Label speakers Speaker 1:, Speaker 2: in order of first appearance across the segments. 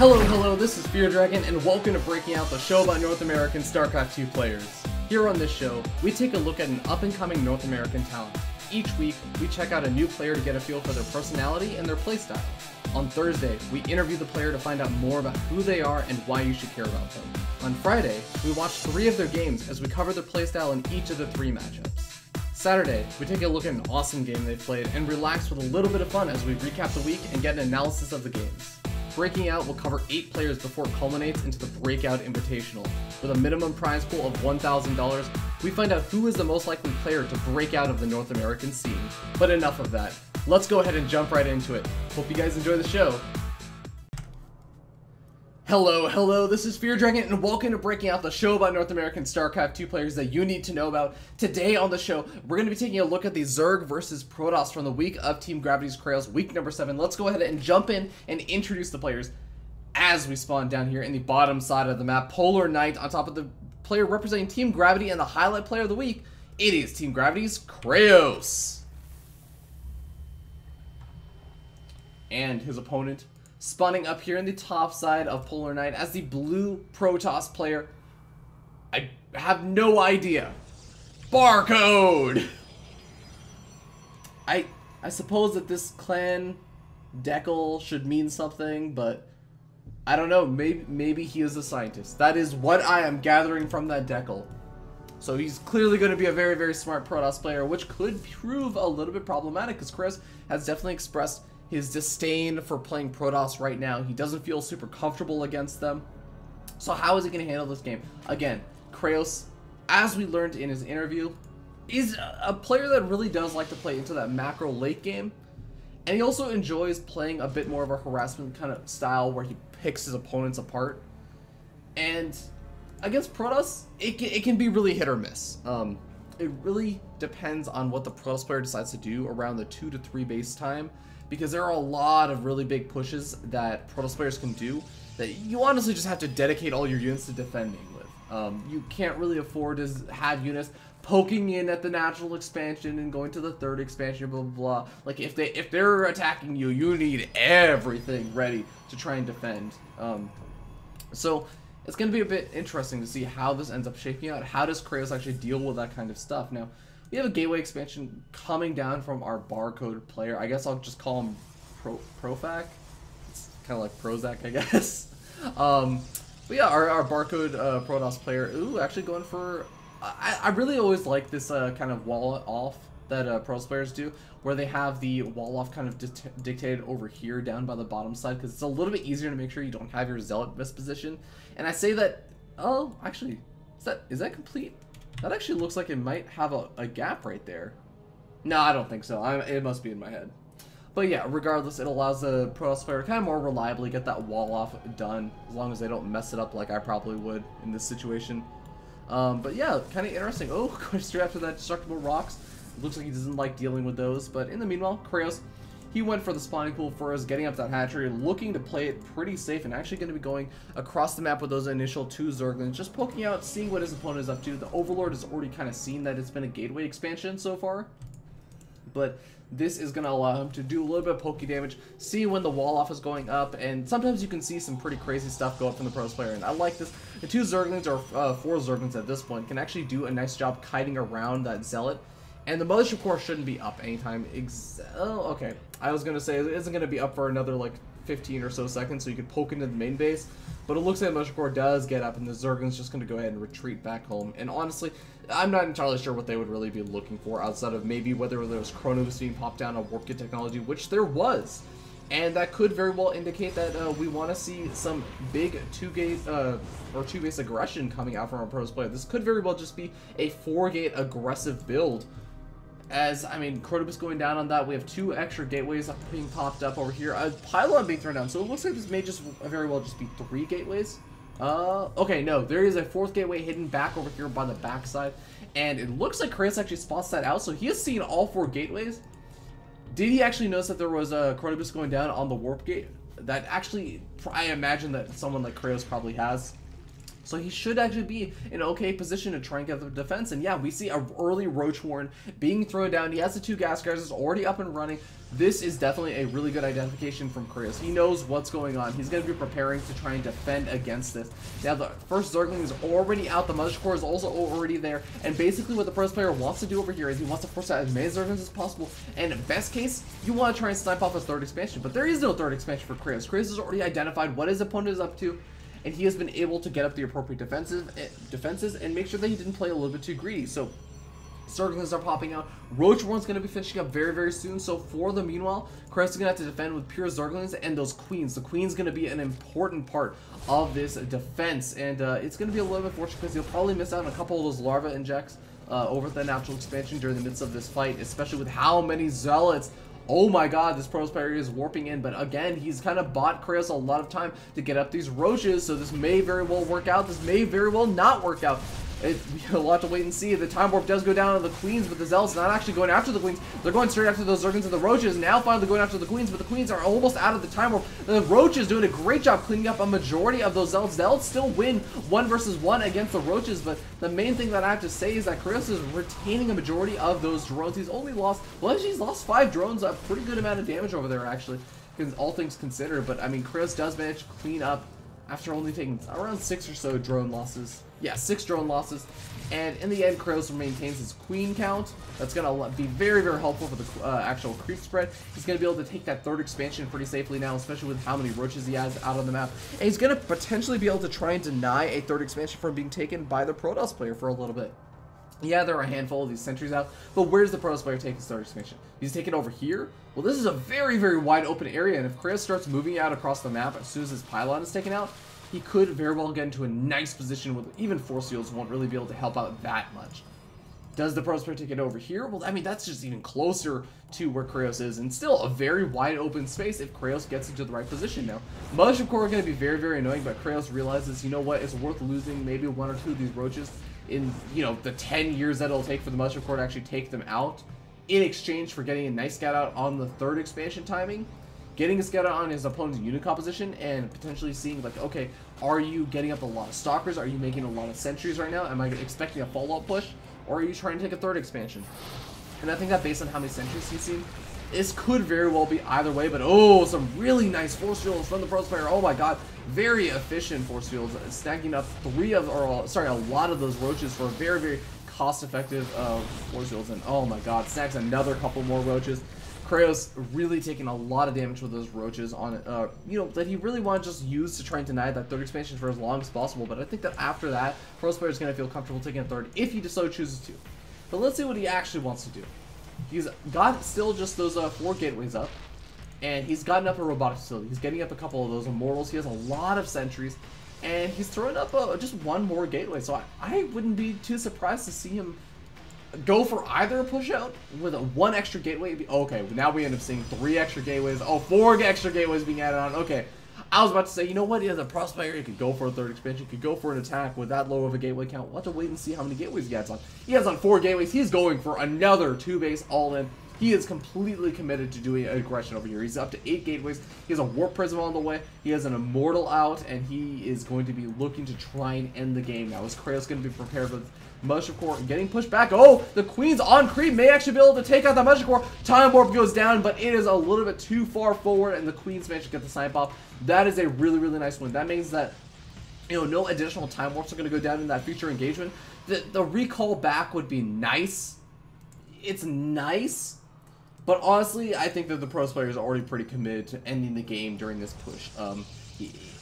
Speaker 1: Hello, this is Fear Dragon, and welcome to Breaking Out, the show about North American StarCraft 2 players. Here on this show, we take a look at an up-and-coming North American talent. Each week, we check out a new player to get a feel for their personality and their playstyle. On Thursday, we interview the player to find out more about who they are and why you should care about them. On Friday, we watch 3 of their games as we cover their playstyle in each of the 3 matchups. Saturday, we take a look at an awesome game they played and relax with a little bit of fun as we recap the week and get an analysis of the games. Breaking Out will cover 8 players before it culminates into the Breakout Invitational. With a minimum prize pool of $1,000, we find out who is the most likely player to break out of the North American scene. But enough of that. Let's go ahead and jump right into it. Hope you guys enjoy the show. Hello, this is Fear Dragon, and welcome to Breaking Out, the show about North American StarCraft 2 players that you need to know about. Today on the show, we're going to be taking a look at the Zerg versus Protoss from the week of Team Gravity's Kreos, week number 7. Let's go ahead and jump in and introduce the players as we spawn down here in the bottom side of the map. Polar Knight on top of the player representing Team Gravity, and the highlight player of the week, it is Team Gravity's Kreos. And his opponent spawning up here in the top side of Polar Knight as the blue Protoss player. I have no idea. Barcode! I suppose that this clan decal should mean something, but I don't know. Maybe he is a scientist. That is what I am gathering from that decal. So he's clearly going to be a very, very smart Protoss player, which could prove a little bit problematic because Kreos has definitely expressed his disdain for playing Protoss right now. He doesn't feel super comfortable against them. So how is he going to handle this game? Again, Kreos, as we learned in his interview, is a player that really does like to play into that macro late game. And he also enjoys playing a bit more of a harassment kind of style where he picks his opponents apart. And against Protoss, it can be really hit or miss. It really depends on what the Protoss player decides to do around the 2 to 3 base time, because there are a lot of really big pushes that Protoss players can do that you honestly just have to dedicate all your units to defending with. You can't really afford to have units poking in at the natural expansion and going to the 3rd expansion, blah, blah, blah. Like, if they're attacking you, you need everything ready to try and defend. So it's going to be a bit interesting to see how this ends up shaping out. How does Kreos actually deal with that kind of stuff? Now, we have a gateway expansion coming down from our barcode player. I guess I'll just call him Profac. It's kind of like Prozac, I guess. But yeah, our barcode Protoss player, actually going for... I really always like this kind of wall off that Protoss players do, where they have the wall off kind of dictated over here down by the bottom side, because it's a little bit easier to make sure you don't have your Zealot misposition. And I say that... Oh, actually, is that complete? That actually looks like it might have a gap right there. No, I don't think so. It must be in my head. But yeah, regardless, it allows the Protoss player to kind of more reliably get that wall off done, as long as they don't mess it up like I probably would in this situation. But yeah, kind of interesting. Oh, going straight after that destructible rocks. It looks like he doesn't like dealing with those. But in the meanwhile, Kreos, he went for the spawning pool first, getting up that hatchery, looking to play it pretty safe, and actually going to be going across the map with those initial 2 Zerglings, just poking out, seeing what his opponent is up to. The Overlord has already kind of seen that it's been a gateway expansion so far, but this is going to allow him to do a little bit of pokey damage, see when the wall off is going up, and sometimes you can see some pretty crazy stuff go up from the Protoss player, and I like this. The 2 Zerglings, or 4 Zerglings at this point, can actually do a nice job kiting around that Zealot. And the Mothership Core shouldn't be up anytime. Oh, okay. I was going to say it isn't going to be up for another like 15 or so seconds, so you could poke into the main base. But it looks like the Mothership Core does get up, and the Zergling's just going to go ahead and retreat back home. And honestly, I'm not entirely sure what they would really be looking for, outside of maybe whether there was Chronos being popped down on Warp Kit technology, which there was. And that could very well indicate that we want to see some big 2-gate or 2-base aggression coming out from our Protoss player. This could very well just be a 4-gate aggressive build. As, I mean, Chronos going down on that. We have 2 extra gateways being popped up over here. A pylon being thrown down. So it looks like this may just very well just be 3 gateways. Okay, no. There is a 4th gateway hidden back over here by the backside. And it looks like Kreos actually spots that out. So he has seen all 4 gateways. Did he actually notice that there was a Chronos going down on the warp gate? That actually, I imagine that someone like Kreos probably has. So he should actually be in an okay position to try and get the defense. And yeah, we see a early Roach Warren being thrown down. He has the 2 gas guards already up and running. This is definitely a really good identification from Kreos. He knows what's going on. He's going to be preparing to try and defend against this. Now, the first Zergling is already out. The Mother's Core is also already there. And basically what the first player wants to do over here is he wants to force out as many Zerglings as possible. And in best case, you want to try and snipe off a 3rd expansion. But there is no 3rd expansion for Kreos. Kreos has already identified what his opponent is up to. And he has been able to get up the appropriate defenses and make sure that he didn't play a little bit too greedy. So Zerglings are popping out. Roach Warren's going to be finishing up very, very soon. So for the meanwhile, Kreos is going to have to defend with pure Zerglings and those Queens. The Queen's going to be an important part of this defense. And it's going to be a little bit fortunate because he'll probably miss out on a couple of those Larva injects over the natural expansion during the midst of this fight, especially with how many Zealots. Oh my god, this Protoss player is warping in, but again, he's kind of bought Kreos a lot of time to get up these Roaches, so this may very well work out, this may very well not work out. We'll have to wait and see. The Time Warp does go down on the Queens, but the Zealots not actually going after the Queens. They're going straight after those Zerglings and the Roaches. Now finally going after the Queens, but the Queens are almost out of the Time Warp. The Roaches doing a great job cleaning up a majority of those Zealots. Zealots still win 1 versus 1 against the Roaches, but the main thing that I have to say is that Kreos is retaining a majority of those drones. He's only lost, well, actually he's lost 5 drones, a pretty good amount of damage over there actually, all things considered. But I mean, Kreos does manage to clean up after only taking around 6 or so drone losses. Yeah, 6 drone losses. And in the end, Kreos maintains his queen count. That's going to be very, very helpful for the actual creep spread. He's going to be able to take that 3rd expansion pretty safely now, especially with how many Roaches he has out on the map. And he's going to potentially be able to try and deny a 3rd expansion from being taken by the Protoss player for a little bit. Yeah, there are a handful of these sentries out, but where's the Protoss player taking his 3rd expansion? He's taken over here? Well, this is a very, very wide open area, and if Kreos starts moving out across the map as soon as his pylon is taken out, he could very well get into a nice position with even Force Fields won't really be able to help out that much. Does the Protoss player take it over here? Well, I mean, that's just even closer to where Kreos is, and still a very wide open space if Kreos gets into the right position now. Mothership Core are going to be very, very annoying, but Kreos realizes, you know what, it's worth losing maybe 1 or 2 of these Roaches in, you know, the 10 years that it'll take for the Mothership Core to actually take them out, in exchange for getting a nice scout out on the 3rd expansion timing. Getting a scout out on his opponent's unit composition and potentially seeing, like, okay, are you getting up a lot of stalkers? Are you making a lot of sentries right now? Am I expecting a follow-up push? Or are you trying to take a 3rd expansion? And I think that based on how many sentries he's seen, this could very well be either way. But oh, some really nice force fields from the Protoss player. Oh my god, very efficient force fields, snagging up a lot of those Roaches for a very, very cost-effective force fields. And oh my god, snags another couple more Roaches. Kreos really taking a lot of damage with those Roaches on it, you know, that he really wanted to just use to try and deny that 3rd expansion for as long as possible. But I think that after that, Protoss player is going to feel comfortable taking a 3rd if he so chooses to. But let's see what he actually wants to do. He's got still just those 4 gateways up, and he's gotten up a robotic facility. He's getting up a couple of those immortals. He has a lot of sentries, and he's throwing up just 1 more gateway. So I wouldn't be too surprised to see him go for either a push out with a 1 extra gateway. Okay, now we end up seeing 3 extra gateways. Oh, 4 extra gateways being added on. Okay, I was about to say, you know what? He has a Protoss player. He could go for a 3rd expansion. Could go for an attack with that low of a gateway count. We'll have to wait and see how many gateways he has on. He has on 4 gateways. He's going for another 2 base all in. He is completely committed to doing aggression over here. He's up to 8 gateways. He has a Warp Prism on the way. He has an Immortal out, and he is going to be looking to try and end the game now. Is Kreos going to be prepared with Mothership Core getting pushed back? Oh, the Queens on creep may actually be able to take out the Mothership Core. Time Warp goes down, but it is a little bit too far forward, and the Queens managed to get the snipe off. That is a really, really nice win. That means that, you know, no additional Time Warps are going to go down in that future engagement. The recall back would be nice. It's nice. But honestly, I think that the Protoss player is already pretty committed to ending the game during this push.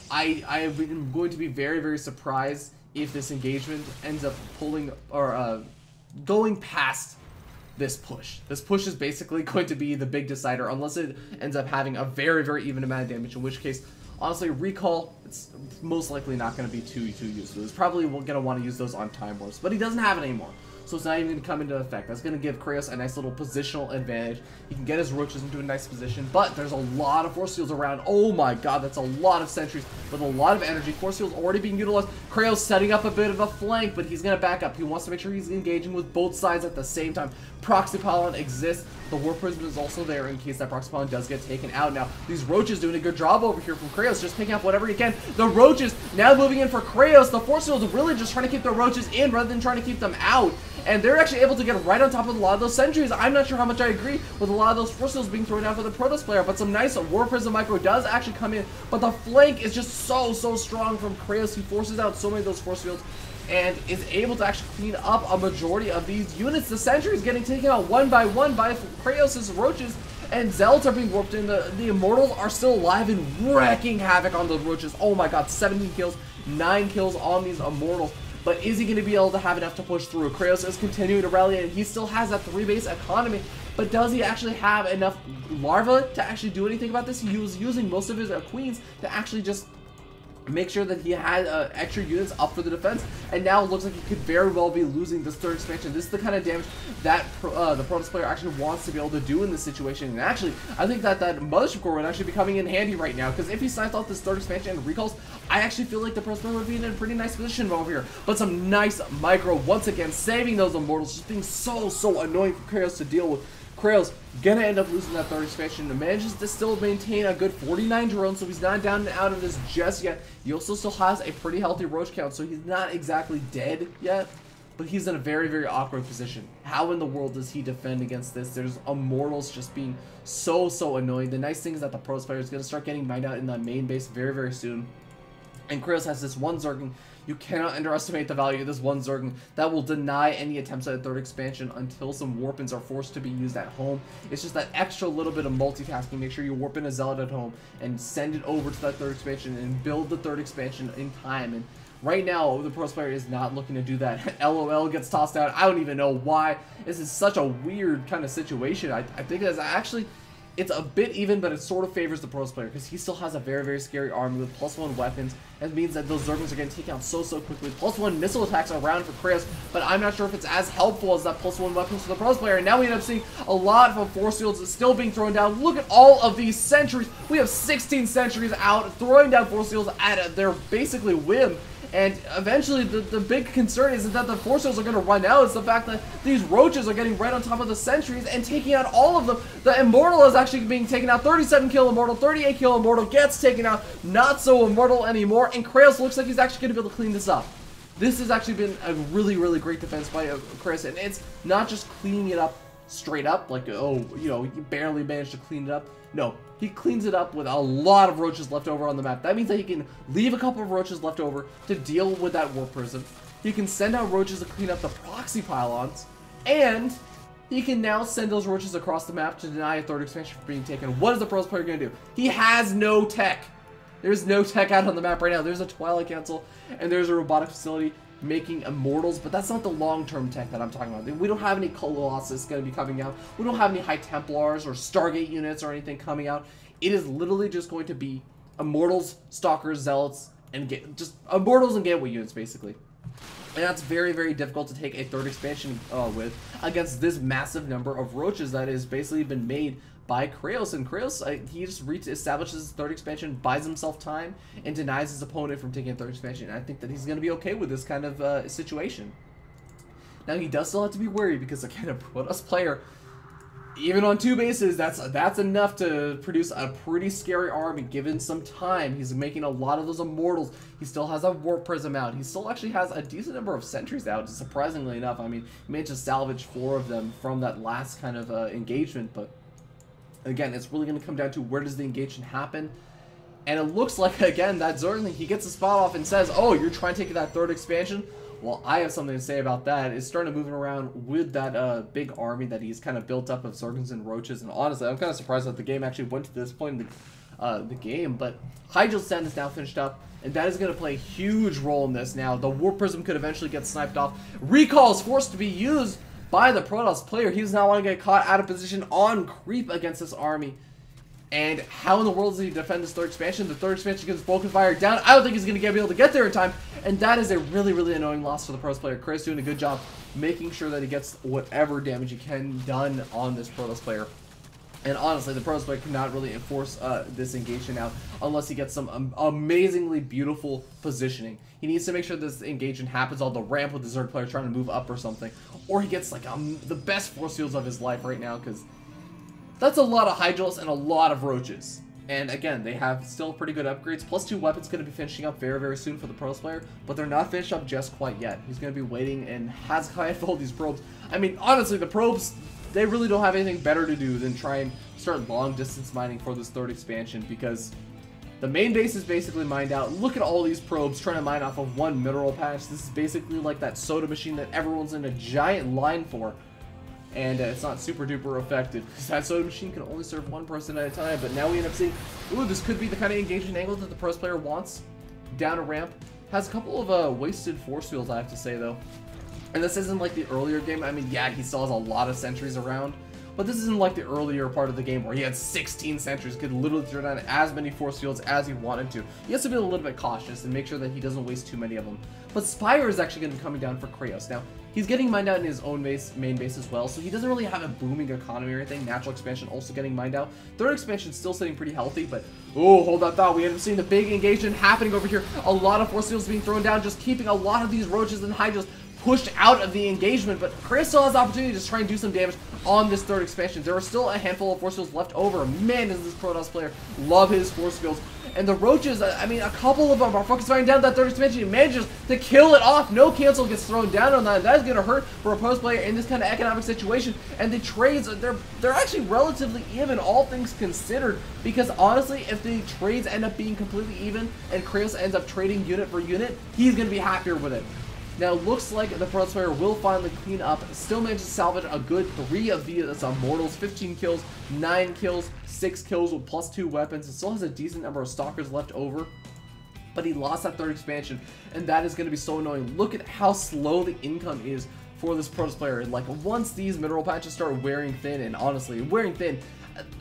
Speaker 1: I am going to be very, very surprised if this engagement ends up pulling or going past this push. This push is basically going to be the big decider unless it ends up having a very, very even amount of damage, in which case, honestly, recall, it's most likely not going to be too useful. He's probably going to want to use those on Time Wars, but he doesn't have it anymore. so it's not even going to come into effect. That's going to give Kreos a nice little positional advantage. He can get his roaches into a nice position, but there's a lot of force fields around. Oh my god, that's a lot of sentries with a lot of energy. Force fields already being utilized. Kreos setting up a bit of a flank, but he's going to back up. He wants to make sure he's engaging with both sides at the same time. Proxy pylon exists. The Warp Prism is also there in case that Proxy pylon does get taken out. Now, these roaches doing a good job over here from Kreos, just picking up whatever he can. The roaches now moving in for Kreos. The force fields are really just trying to keep the roaches in rather than trying to keep them out. And they're actually able to get right on top of a lot of those sentries. I'm not sure how much I agree with a lot of those force fields being thrown down for the Protoss player, but some nice Warp Prism micro does actually come in. But the flank is just so strong from Kreos. He forces out so many of those force fields and is able to actually clean up a majority of these units. The sentries getting taken out one by one by Kreos' roaches, and Zealots are being warped in. The Immortals are still alive and wrecking havoc on those roaches. Oh my god, 17 kills, 9 kills on these Immortals. But is he going to be able to have enough to push through? Kreos is continuing to rally, and he still has that 3-base economy. But does he actually have enough larvae to actually do anything about this? He was using most of his queens to actually just make sure that he had extra units up for the defense, and now it looks like he could very well be losing this third expansion. This is the kind of damage that the Protoss player actually wants to be able to do in this situation. And actually, I think that Mothership Core would actually be coming in handy right now, because if he signs off this third expansion and recalls, I actually feel like the Protoss player would be in a pretty nice position over here. But some nice micro, once again, saving those Immortals, just being so annoying for Kreos to deal with. Kreos gonna end up losing that third expansion and manages to still maintain a good 49 drones, so he's not down and out of this just yet. He also still has a pretty healthy roach count, so he's not exactly dead yet, but he's in a very awkward position. How in the world does he defend against this? There's Immortals just being so annoying. The nice thing is that the Protoss player is gonna start getting mined out in the main base very soon. And Kreos has this one Zerg. You cannot underestimate the value of this one Zerg that will deny any attempts at a third expansion until some warpins are forced to be used at home. It's just that extra little bit of multitasking. Make sure you warp in a Zealot at home and send it over to that third expansion and build the third expansion in time. And right now, the Protoss player is not looking to do that. LOL gets tossed out. I don't even know why. This is such a weird kind of situation. I think that's actually... It's a bit even, but it sort of favors the Protoss player because he still has a very scary army with +1 weapons. That means that those Zerglings are getting taken out so quickly. +1 missile attacks are around for Kreos, but I'm not sure if it's as helpful as that +1 weapons for the Protoss player. And now we end up seeing a lot of force fields still being thrown down. Look at all of these sentries. We have 16 sentries out, throwing down force fields at their basically whim. And eventually, the big concern isn't that the force fields are going to run out. It's the fact that these roaches are getting right on top of the sentries and taking out all of them. The Immortal is actually being taken out. 37 kill Immortal, 38 kill Immortal gets taken out. Not so Immortal anymore. And Kreos looks like he's actually going to be able to clean this up. This has actually been a really great defense by Kreos. And it's not just cleaning it up straight up, like, oh, you know, you barely managed to clean it up. No, he cleans it up with a lot of roaches left over on the map. That means that he can leave a couple of roaches left over to deal with that Warp Prism. He can send out roaches to clean up the proxy pylons, and he can now send those roaches across the map to deny a third expansion from being taken. What is the Protoss player going to do? He has no tech. There's no tech out on the map right now. There's a Twilight Council, and there's a robotic facility making Immortals, but that's not the long-term tech that I'm talking about. We don't have any Colossus going to be coming out. We don't have any High Templars or Stargate units or anything coming out. It is literally just going to be Immortals, Stalkers, Zealots, and just Immortals and Gateway units, basically. And that's very difficult to take a third expansion with against this massive number of roaches that has basically been made by Kreos. And Kreos, he just establishes his third expansion, buys himself time, and denies his opponent from taking a third expansion. And I think that he's going to be okay with this kind of situation. Now, he does still have to be worried because, again, a Protoss player, even on 2 bases, that's enough to produce a pretty scary army given some time. He's making a lot of those Immortals. He still has a Warp Prism out. He still actually has a decent number of sentries out, surprisingly enough. I mean, he managed to salvage 4 of them from that last kind of engagement, but again, it's really going to come down to where does the engagement happen. And it looks like, again, that Zergling, he gets a spot off and says, oh, you're trying to take that third expansion? Well, I have something to say about that. It's starting to move around with that big army that he's kind of built up of Zerglings and Roaches. And honestly, I'm kind of surprised that the game actually went to this point in the game. But Hydro Stand is now finished up, and that is going to play a huge role in this now. The Warp Prism could eventually get sniped off. Recall is forced to be used by the Protoss player. He does not want to get caught out of position on creep against this army. And how in the world does he defend this third expansion? The third expansion gets Vulcan Fire down. I don't think he's going to be able to get there in time. And that is a really, really annoying loss for the Protoss player. Kreos doing a good job making sure that he gets whatever damage he can done on this Protoss player. And honestly, the Protoss player cannot really enforce this engagement out unless he gets some amazingly beautiful positioning. He needs to make sure this engagement happens on the ramp with the Zerg player trying to move up or something. Or he gets like the best force fields of his life right now, because that's a lot of Hydros and a lot of Roaches. And again, they have still pretty good upgrades. Plus 2 weapons going to be finishing up very, very soon for the Protoss player. But they're not finished up just quite yet. He's going to be waiting and has a handful of these probes. I mean, honestly, the probes, they really don't have anything better to do than try and start long distance mining for this third expansion, because the main base is basically mined out. Look at all these probes trying to mine off of one mineral patch. This is basically like that soda machine that everyone's in a giant line for. And it's not super duper effective, because that soda machine can only serve one person at a time. But now we end up seeing, ooh, this could be the kind of engagement angle that the Protoss player wants. Down a ramp. Has a couple of wasted force fields, I have to say, though. And this isn't like the earlier game. I mean, yeah, he still has a lot of sentries around. But this isn't like the earlier part of the game where he had 16 sentries, could literally throw down as many force fields as he wanted to. He has to be a little bit cautious and make sure that he doesn't waste too many of them. But Spire is actually going to be coming down for Kreos. Now, he's getting mined out in his own main base as well, so he doesn't really have a booming economy or anything. Natural expansion also getting mined out. Third expansion still sitting pretty healthy, but oh, hold that thought. We end up seeing the big engagement happening over here. A lot of force fields being thrown down, just keeping a lot of these Roaches and Hydras pushed out of the engagement, but Kreos still has the opportunity to try and do some damage on this third expansion. There are still a handful of force fields left over. Man, does this Protoss player love his force fields. And the Roaches, I mean, a couple of them are focused firing down that third expansion. He manages to kill it off. No cancel gets thrown down on that. That is going to hurt for a Protoss player in this kind of economic situation. And the trades, they're actually relatively even, all things considered. Because honestly, if the trades end up being completely even and Kreos ends up trading unit for unit, he's going to be happier with it. Now, looks like the Protoss player will finally clean up, still manage to salvage a good 3 of these Immortals, 15 kills, 9 kills, 6 kills with plus 2 weapons. It still has a decent number of Stalkers left over, but he lost that third expansion, and that is going to be so annoying. Look at how slow the income is for this Protoss player. Like, once these mineral patches start wearing thin, and honestly, wearing thin,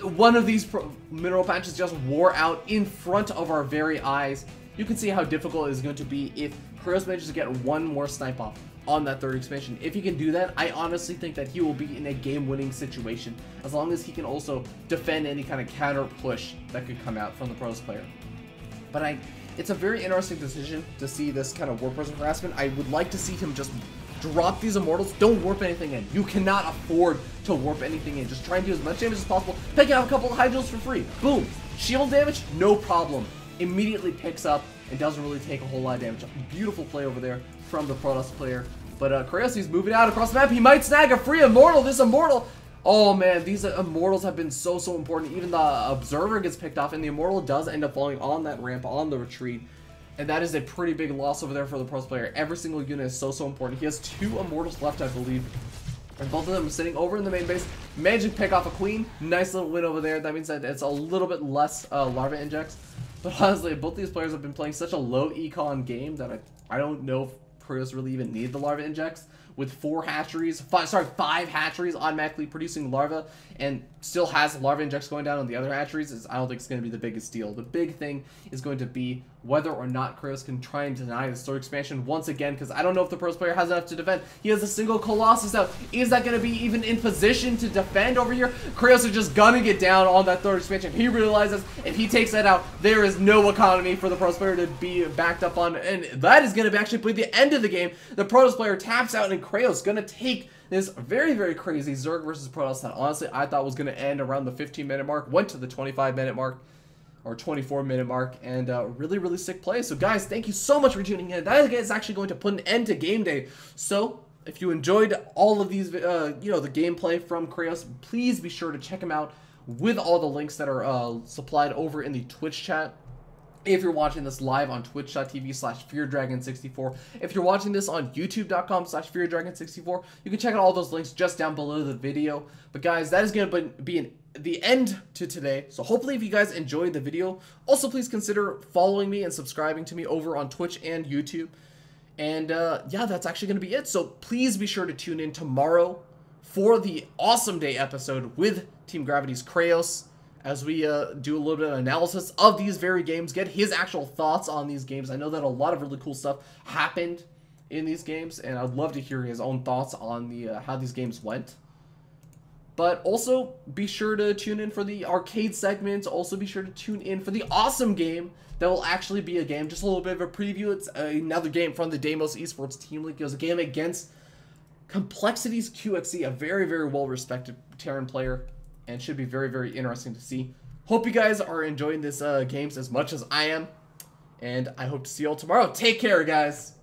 Speaker 1: one of these mineral patches just wore out in front of our very eyes. You can see how difficult it is going to be if Kreos manages to get one more snipe off on that third expansion. If he can do that, I honestly think that he will be in a game-winning situation, as long as he can also defend any kind of counter push that could come out from the Protoss player. But it's a very interesting decision to see this kind of warp person harassment. I would like to see him just drop these Immortals. Don't warp anything in. You cannot afford to warp anything in. Just try and do as much damage as possible. Pick out a couple of Hydros for free. Boom. Shield damage, no problem. Immediately picks up and doesn't really take a whole lot of damage. Beautiful play over there from the Protoss player. But Kreos, he's moving out across the map. He might snag a free Immortal. This Immortal, oh man, these Immortals have been so important. Even the Observer gets picked off, and the Immortal does end up falling on that ramp on the retreat. And that is a pretty big loss over there for the Protoss player. Every single unit is so important. He has 2 Immortals left, I believe. And both of them are sitting over in the main base. Managing to pick off a Queen. Nice little win over there. That means that it's a little bit less Larva Injects. But honestly, both these players have been playing such a low econ game that I don't know if Kreos really even need the Larva Injects. With 5 hatcheries automatically producing larva, and still has larva injects going down on the other hatcheries, I don't think it's going to be the biggest deal. The big thing is going to be whether or not Kreos can try and deny the sword expansion once again, because I don't know if the Protoss player has enough to defend. He has a single Colossus out. Is that going to be even in position to defend over here? Kreos is just gunning it down on that third expansion. He realizes if he takes that out, there is no economy for the Protoss player to be backed up on, and that is going to actually be the end of the game. The Protoss player taps out, and Kreos going to take this very, very crazy Zerg versus Protoss that honestly I thought was going to end around the 15-minute mark, went to the 25-minute mark, or 24-minute mark, and really, really sick play. So guys, thank you so much for tuning in. That is actually going to put an end to game day. So if you enjoyed all of these, the gameplay from Kreos, please be sure to check him out with all the links that are supplied over in the Twitch chat. If you're watching this live on twitch.tv/FearDragon64, if you're watching this on youtube.com/FearDragon64, you can check out all those links just down below the video. But guys, that is going to be the end to today. So hopefully if you guys enjoyed the video, also please consider following me and subscribing to me over on Twitch and YouTube. And yeah, that's actually going to be it. So please be sure to tune in tomorrow for the Awesome Day episode with Team Gravity's Kreos. as we do a little bit of analysis of these very games, get his actual thoughts on these games. I know that a lot of really cool stuff happened in these games, and I'd love to hear his own thoughts on the how these games went. But also, be sure to tune in for the arcade segments. Also, be sure to tune in for the awesome game that will actually be a game. Just a little bit of a preview. It's another game from the Deimos Esports Team League. It was a game against Complexity's QXE, a very, very well-respected Terran player, and should be very, very interesting to see. Hope you guys are enjoying this games as much as I am, and I hope to see you all tomorrow. Take care, guys.